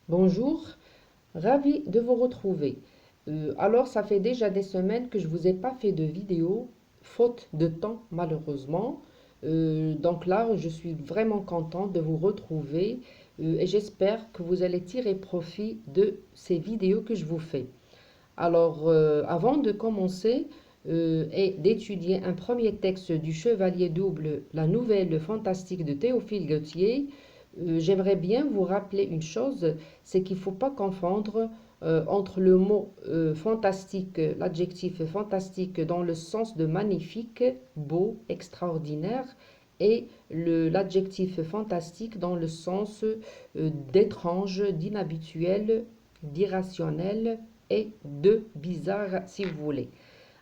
Bonjour, ravi de vous retrouver. Alors, ça fait déjà des semaines que je vous ai pas fait de vidéo, faute de temps malheureusement. Donc là, je suis vraiment contente de vous retrouver et j'espère que vous allez tirer profit de ces vidéos que je vous fais. Alors, avant de commencer et d'étudier un premier texte du Chevalier double, la nouvelle fantastique de Théophile Gautier, j'aimerais bien vous rappeler une chose, c'est qu'il ne faut pas confondre entre le mot fantastique, l'adjectif fantastique dans le sens de magnifique, beau, extraordinaire, et l'adjectif fantastique dans le sens d'étrange, d'inhabituel, d'irrationnel et de bizarre si vous voulez.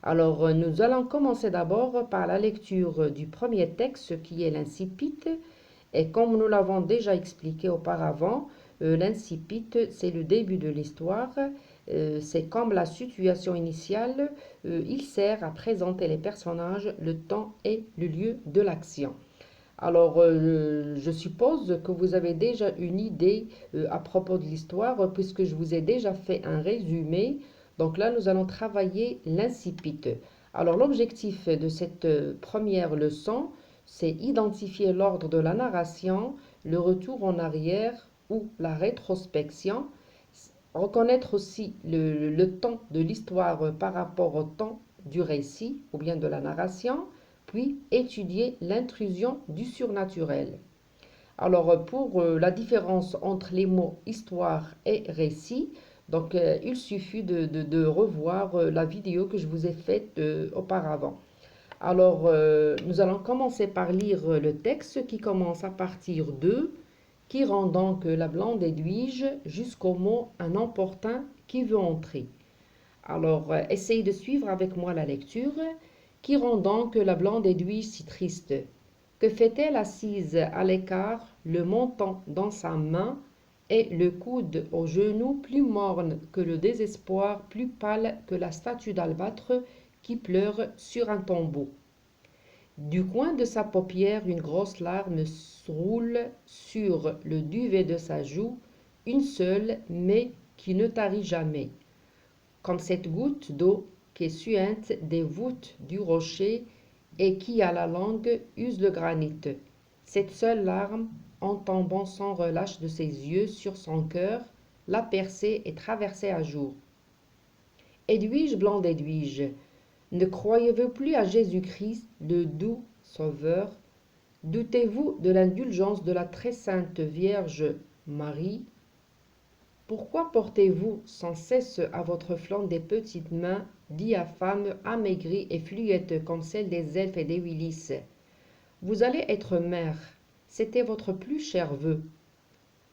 Alors, nous allons commencer d'abord par la lecture du premier texte qui est l'incipit. Et comme nous l'avons déjà expliqué auparavant, l'incipit, c'est le début de l'histoire. C'est comme la situation initiale. Il sert à présenter les personnages, le temps et le lieu de l'action. Alors, je suppose que vous avez déjà une idée à propos de l'histoire, puisque je vous ai déjà fait un résumé. Donc là, nous allons travailler l'incipit. Alors, l'objectif de cette première leçon, c'est identifier l'ordre de la narration, le retour en arrière ou la rétrospection, reconnaître aussi le temps de l'histoire par rapport au temps du récit ou bien de la narration, puis étudier l'intrusion du surnaturel. Alors, pour la différence entre les mots histoire et récit, donc il suffit de revoir la vidéo que je vous ai faite auparavant. Alors, nous allons commencer par lire le texte qui commence à partir de qui rend donc la blonde Edwige jusqu'au mot un emportin qui veut entrer. Alors, essayez de suivre avec moi la lecture. Qui rend donc la blonde Edwige si triste? Que fait-elle assise à l'écart, le menton dans sa main et le coude au genou, plus morne que le désespoir, plus pâle que la statue d'albâtre qui pleure sur un tombeau? Du coin de sa paupière, une grosse larme roule sur le duvet de sa joue, une seule, mais qui ne tarit jamais, comme cette goutte d'eau qui suinte des voûtes du rocher et qui, à la langue, use le granit. Cette seule larme, en tombant sans relâche de ses yeux sur son cœur, l'a percé et traversé à jour. Edwige, blonde Edwige, ne croyez-vous plus à Jésus-Christ, le doux Sauveur? Doutez-vous de l'indulgence de la très sainte Vierge Marie? Pourquoi portez-vous sans cesse à votre flanc des petites mains diaphanes, amaigries et fluettes comme celles des elfes et des Willis? Vous allez être mère, c'était votre plus cher vœu.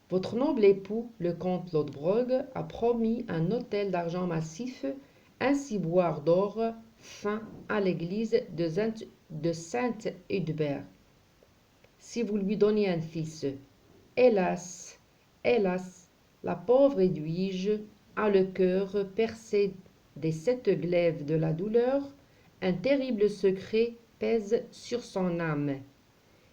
Votre noble époux, le comte Lodbrog, a promis un autel d'argent massif, un ciboire d'or fin à l'église de Saint-Hudbert. Si vous lui donniez un fils, hélas, hélas, la pauvre Edwige a le cœur percé des 7 glaives de la douleur, un terrible secret pèse sur son âme.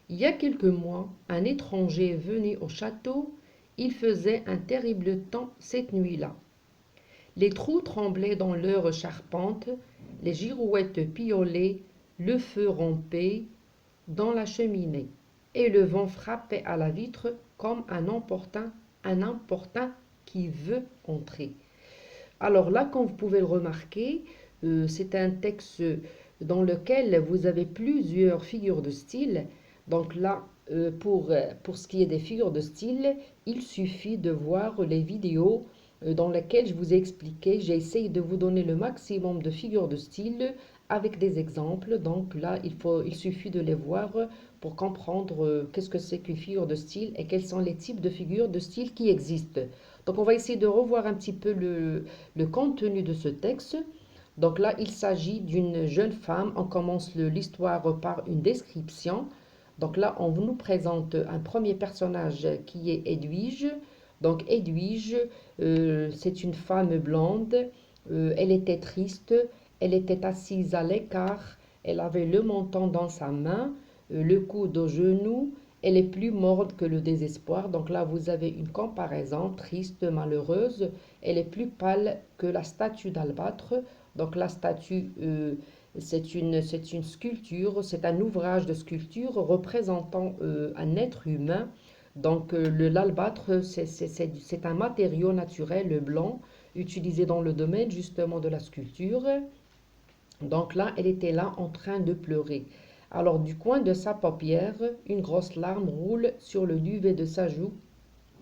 Il y a quelques mois, un étranger venu au château, il faisait un terrible temps cette nuit-là. Les trous tremblaient dans leurs charpentes, les girouettes piaulaient, le feu rompait dans la cheminée, et le vent frappait à la vitre comme un importun qui veut entrer. Alors là, comme vous pouvez le remarquer, c'est un texte dans lequel vous avez plusieurs figures de style. Donc là, pour ce qui est des figures de style, il suffit de voir les vidéos dans lesquelles je vous ai expliqué. J'ai essayé de vous donner le maximum de figures de style avec des exemples. Donc là, il suffit de les voir pour comprendre qu'est-ce que c'est qu'une figure de style et quels sont les types de figures de style qui existent. Donc on va essayer de revoir un petit peu le contenu de ce texte. Donc là, il s'agit d'une jeune femme. On commence l'histoire par une description. Donc là, on nous présente un premier personnage qui est Edwige. Donc Edwige, c'est une femme blonde. Elle était triste. Elle était assise à l'écart. Elle avait le menton dans sa main, le coude au genou. elle est plus morne que le désespoir. Donc là, vous avez une comparaison triste, malheureuse. Elle est plus pâle que la statue d'albâtre. Donc la statue, c'est une sculpture, c'est un ouvrage de sculpture représentant un être humain. Donc l'albâtre, c'est un matériau naturel blanc utilisé dans le domaine justement de la sculpture. Donc là, elle était là en train de pleurer. Alors du coin de sa paupière, une grosse larme roule sur le duvet de sa joue,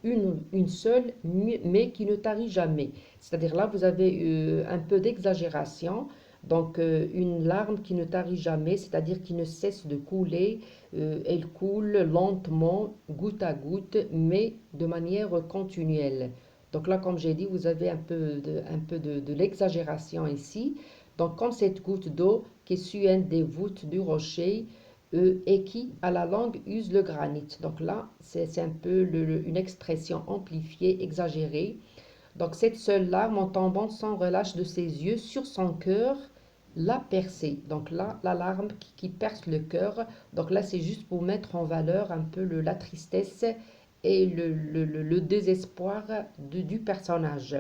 une seule, mais qui ne tarit jamais. C'est-à-dire là, vous avez un peu d'exagération. Donc une larme qui ne tarit jamais, c'est-à-dire qui ne cesse de couler. Elle coule lentement, goutte à goutte, mais de manière continuelle. Donc là, comme j'ai dit, vous avez un peu de l'exagération ici. Donc comme cette goutte d'eau qui suinte des voûtes du rocher, et qui, à la langue, use le granit. Donc là, c'est un peu une expression amplifiée, exagérée. Donc cette seule larme, en tombant sans relâche de ses yeux sur son cœur, l'a percé. Donc là, la larme qui perce le cœur. Donc là, c'est juste pour mettre en valeur un peu la tristesse et le désespoir du personnage.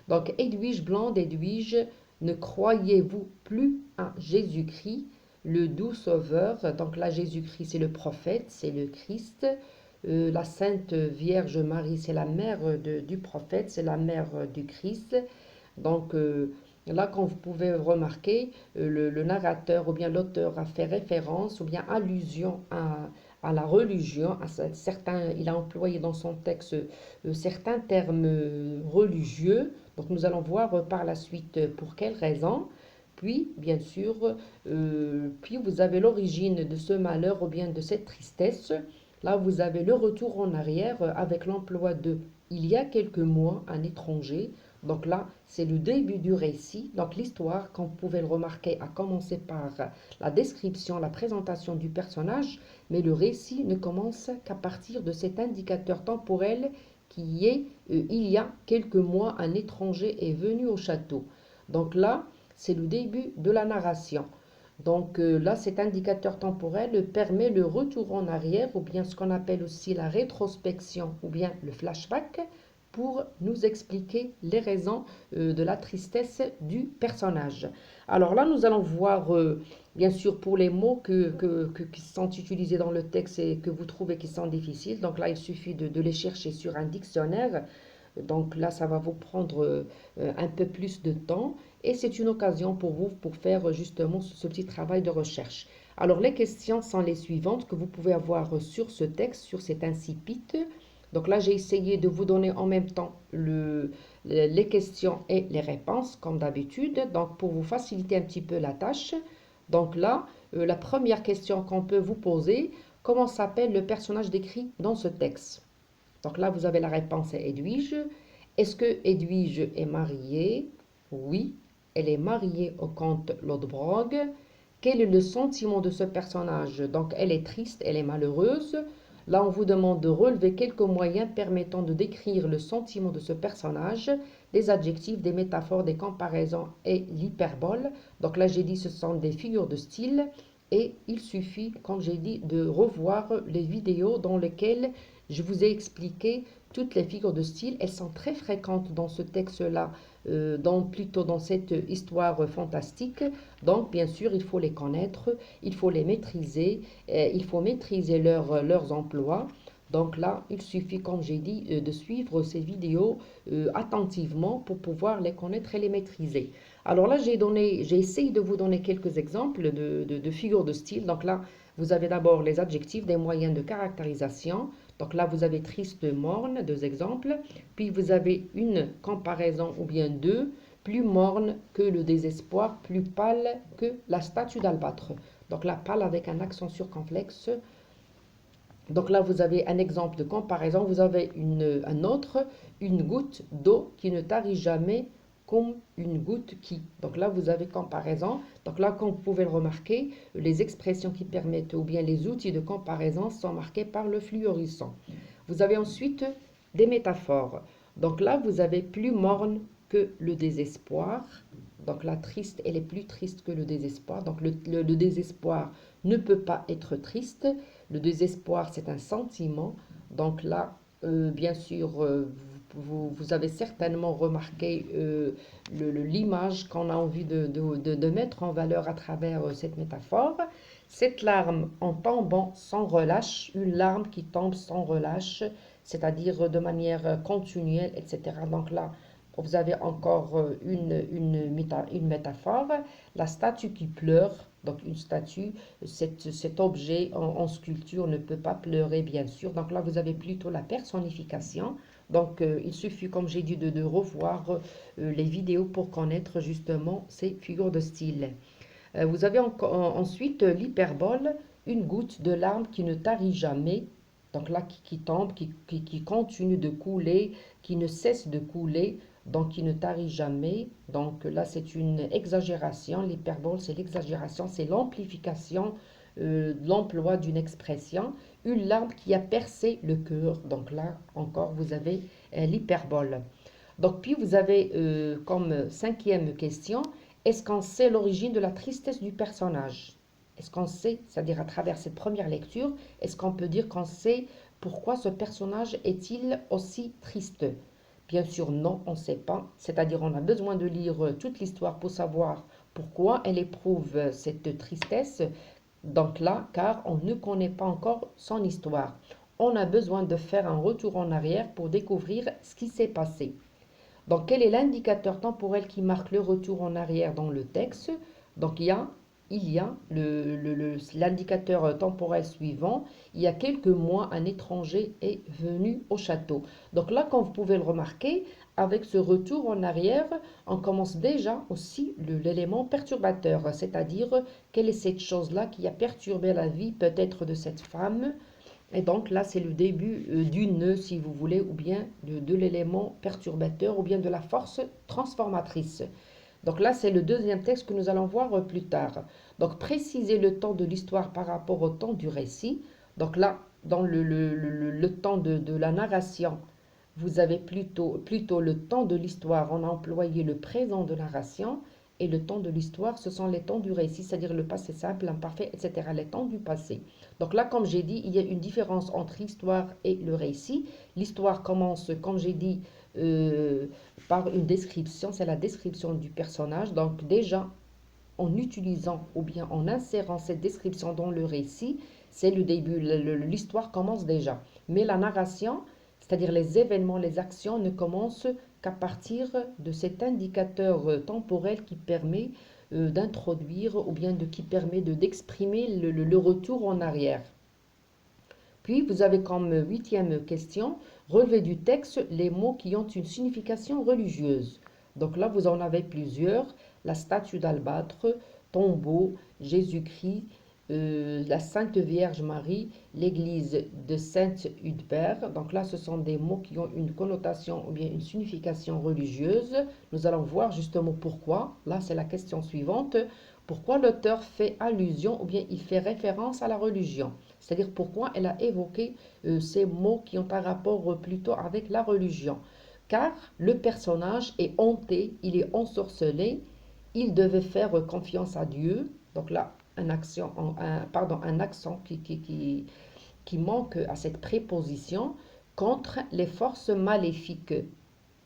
Donc, Edwige Blonde, Edwige, ne croyez-vous plus à Jésus-Christ, le doux sauveur? Donc là, Jésus-Christ, c'est le prophète, c'est le Christ. La Sainte Vierge Marie, c'est la mère du prophète, c'est la mère du Christ. Donc là, quand vous pouvez remarquer, le narrateur ou bien l'auteur a fait référence ou bien allusion à la religion, certains, il a employé dans son texte certains termes religieux. Donc nous allons voir par la suite pour quelles raisons. Puis, bien sûr, puis vous avez l'origine de ce malheur ou bien de cette tristesse. Là, vous avez le retour en arrière avec l'emploi de il y a quelques mois, un étranger. Donc là, c'est le début du récit. Donc l'histoire, comme vous pouvez le remarquer, a commencé par la description, la présentation du personnage, mais le récit ne commence qu'à partir de cet indicateur temporel qui est il y a quelques mois, un étranger est venu au château. Donc là, c'est le début de la narration. Donc là, cet indicateur temporel permet le retour en arrière, ou bien ce qu'on appelle aussi la rétrospection, ou bien le flashback, pour nous expliquer les raisons de la tristesse du personnage. Alors là, nous allons voir, bien sûr, pour les mots qui sont utilisés dans le texte et que vous trouvez qui sont difficiles. Donc là, il suffit de les chercher sur un dictionnaire. Donc là, ça va vous prendre un peu plus de temps et c'est une occasion pour vous pour faire justement ce petit travail de recherche. Alors les questions sont les suivantes que vous pouvez avoir sur ce texte, sur cet incipit. Donc là, j'ai essayé de vous donner en même temps les questions et les réponses, comme d'habitude, donc pour vous faciliter un petit peu la tâche. Donc là, la première question qu'on peut vous poser, comment s'appelle le personnage décrit dans ce texte? Donc là, vous avez la réponse à Edwige. Est-ce que Edwige est mariée? Oui, elle est mariée au comte Lodbrog. Quel est le sentiment de ce personnage? Donc elle est triste, elle est malheureuse. Là, on vous demande de relever quelques moyens permettant de décrire le sentiment de ce personnage, des adjectifs, des métaphores, des comparaisons et l'hyperbole. Donc là, j'ai dit ce sont des figures de style et il suffit, comme j'ai dit, de revoir les vidéos dans lesquelles je vous ai expliqué toutes les figures de style. Elles sont très fréquentes dans ce texte-là, plutôt dans cette histoire fantastique. Donc, bien sûr, il faut les connaître, il faut les maîtriser, il faut maîtriser leurs emplois. Donc là, il suffit, comme j'ai dit, de suivre ces vidéos attentivement pour pouvoir les connaître et les maîtriser. Alors là, j'ai essayé de vous donner quelques exemples de figures de style. Donc là, vous avez d'abord les adjectifs, des moyens de caractérisation. Donc là, vous avez triste, morne, deux exemples. Puis vous avez une comparaison ou bien deux, plus morne que le désespoir, plus pâle que la statue d'albâtre. Donc là, pâle avec un accent circonflexe. Donc là, vous avez un exemple de comparaison. Vous avez un autre, une goutte d'eau qui ne tarit jamais comme une goutte qui. Donc là, vous avez comparaison. Donc là, comme vous pouvez le remarquer, les expressions qui permettent ou bien les outils de comparaison sont marqués par le fluorescent. Vous avez ensuite des métaphores. Donc là, vous avez plus morne que le désespoir. Donc la triste, elle est plus triste que le désespoir. Donc le désespoir ne peut pas être triste. Le désespoir, c'est un sentiment. Donc là, bien sûr, vous avez certainement remarqué l'image qu'on a envie de mettre en valeur à travers cette métaphore. Cette larme en tombant sans relâche, une larme qui tombe sans relâche, c'est-à-dire de manière continuelle, etc. Donc là, vous avez encore une métaphore, la statue qui pleure, donc une statue, cet objet en sculpture ne peut pas pleurer, bien sûr. Donc là, vous avez plutôt la personnification. Donc, il suffit, comme j'ai dit, de revoir les vidéos pour connaître justement ces figures de style. Vous avez ensuite l'hyperbole, une goutte de larme qui ne tarit jamais, donc là qui tombe, qui continue de couler, qui ne cesse de couler, donc qui ne tarit jamais. Donc là c'est une exagération, l'hyperbole c'est l'exagération, c'est l'amplification de l'emploi d'une expression, une larme qui a percé le cœur. Donc là encore vous avez l'hyperbole. Donc puis vous avez comme cinquième question, est-ce qu'on sait l'origine de la tristesse du personnage? Est-ce qu'on sait, c'est-à-dire à travers cette première lecture, est-ce qu'on peut dire qu'on sait pourquoi ce personnage est-il aussi triste? Bien sûr, non, on ne sait pas. C'est-à-dire on a besoin de lire toute l'histoire pour savoir pourquoi elle éprouve cette tristesse. Donc là, car on ne connaît pas encore son histoire. On a besoin de faire un retour en arrière pour découvrir ce qui s'est passé. Donc, quel est l'indicateur temporel qui marque le retour en arrière dans le texte? Donc, il y a l'indicateur temporel suivant. Il y a quelques mois, un étranger est venu au château. Donc là, comme vous pouvez le remarquer, avec ce retour en arrière, on commence déjà aussi l'élément perturbateur, c'est-à-dire quelle est cette chose-là qui a perturbé la vie peut-être de cette femme, et donc là, c'est le début du nœud, si vous voulez, ou bien de l'élément perturbateur, ou bien de la force transformatrice. Donc là, c'est le deuxième texte que nous allons voir plus tard. Donc, préciser le temps de l'histoire par rapport au temps du récit. Donc là, dans le temps de la narration, vous avez plutôt le temps de l'histoire. On a employé le présent de narration. Et le temps de l'histoire, ce sont les temps du récit, c'est-à-dire le passé simple, l'imparfait, etc. Les temps du passé. Donc là, comme j'ai dit, il y a une différence entre l'histoire et le récit. L'histoire commence, comme j'ai dit, par une description, c'est la description du personnage. Donc déjà, en utilisant ou bien en insérant cette description dans le récit, c'est le début, l'histoire commence déjà. Mais la narration, c'est-à-dire les événements, les actions, ne commencent qu'à partir de cet indicateur temporel qui permet d'introduire ou bien qui permet d'exprimer le retour en arrière. Puis, vous avez comme huitième question, relever du texte les mots qui ont une signification religieuse. Donc là, vous en avez plusieurs, la statue d'albâtre, tombeau, Jésus-Christ, la Sainte Vierge Marie, l'église de Saint-Hudbert. Donc là, ce sont des mots qui ont une connotation ou bien une signification religieuse. Nous allons voir justement pourquoi. Là, c'est la question suivante. Pourquoi l'auteur fait allusion ou bien il fait référence à la religion? C'est-à-dire pourquoi elle a évoqué ces mots qui ont un rapport plutôt avec la religion. Car le personnage est hanté, il est ensorcelé, il devait faire confiance à Dieu. Donc là, un accent qui manque à cette préposition contre les forces maléfiques.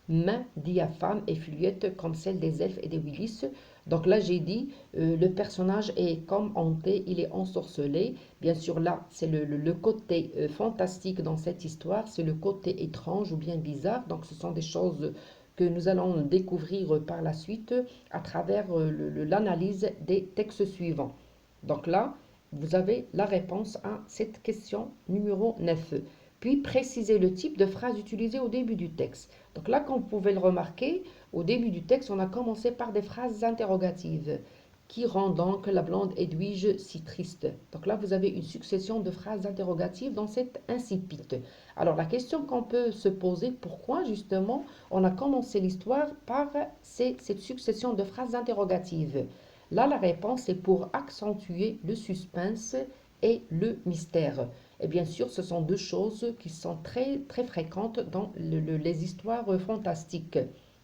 Main diaphane et fluette comme celle des elfes et des Willis. Donc là, j'ai dit, le personnage est comme hanté, il est ensorcelé. Bien sûr, là, c'est le côté fantastique dans cette histoire, c'est le côté étrange ou bien bizarre. Donc, ce sont des choses que nous allons découvrir par la suite à travers l'analyse des textes suivants. Donc là, vous avez la réponse à cette question numéro 9. Puis, préciser le type de phrase utilisée au début du texte. Donc là, comme vous pouvez le remarquer, au début du texte, on a commencé par des phrases interrogatives. Qui rend donc la blonde Edwige si triste? Donc là, vous avez une succession de phrases interrogatives dans cette incipit. Alors la question qu'on peut se poser, pourquoi justement on a commencé l'histoire par cette succession de phrases interrogatives? Là, la réponse est pour accentuer le suspense et le mystère. Et bien sûr, ce sont deux choses qui sont très, très fréquentes dans les histoires fantastiques.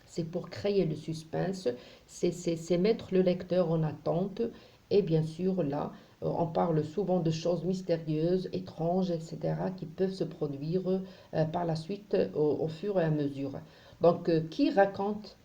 C'est pour créer le suspense, c'est mettre le lecteur en attente et bien sûr là, On parle souvent de choses mystérieuses, étranges, etc., qui peuvent se produire par la suite au fur et à mesure. Donc, qui raconte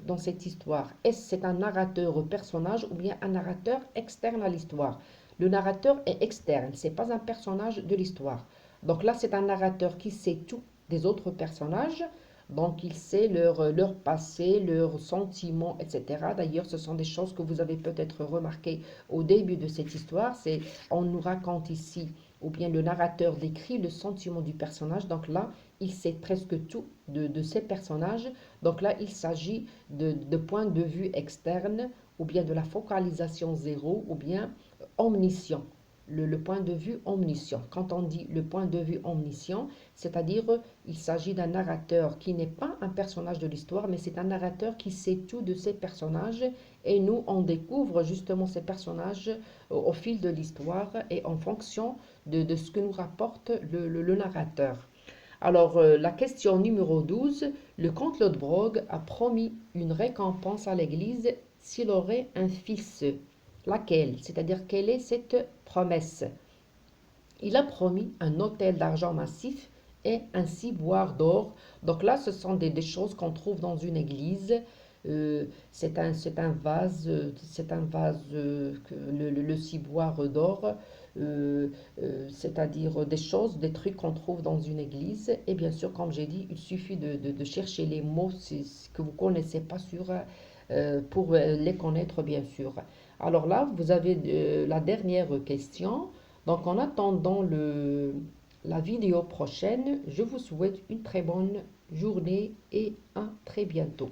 dans cette histoire? Est-ce c'est un narrateur personnage ou bien un narrateur externe à l'histoire? Le narrateur est externe, c'est pas un personnage de l'histoire. Donc là, c'est un narrateur qui sait tout des autres personnages. Donc, il sait leur passé, leurs sentiments, etc. D'ailleurs, ce sont des choses que vous avez peut-être remarquées au début de cette histoire. C'est, on nous raconte ici, ou bien le narrateur décrit le sentiment du personnage. Donc là, il sait presque tout de ces personnages. Donc là, il s'agit de points de vue externes, ou bien de la focalisation zéro, ou bien omniscient. Le point de vue omniscient. Quand on dit le point de vue omniscient, c'est-à-dire il s'agit d'un narrateur qui n'est pas un personnage de l'histoire, mais c'est un narrateur qui sait tout de ces personnages et nous, on découvre justement ces personnages au fil de l'histoire et en fonction de ce que nous rapporte le narrateur. Alors, la question numéro 12, le comte Lodbrog a promis une récompense à l'Église s'il aurait un fils. Laquelle? C'est-à-dire, quelle est cette promesse? Il a promis un autel d'argent massif et un ciboire d'or. Donc là, ce sont des choses qu'on trouve dans une église. C'est un vase le ciboire d'or, c'est-à-dire des choses, des trucs qu'on trouve dans une église. Et bien sûr, comme j'ai dit, il suffit de chercher les mots que vous ne connaissez pas pour les connaître, bien sûr. Alors là, vous avez la dernière question. Donc, en attendant la vidéo prochaine, je vous souhaite une très bonne journée et à très bientôt.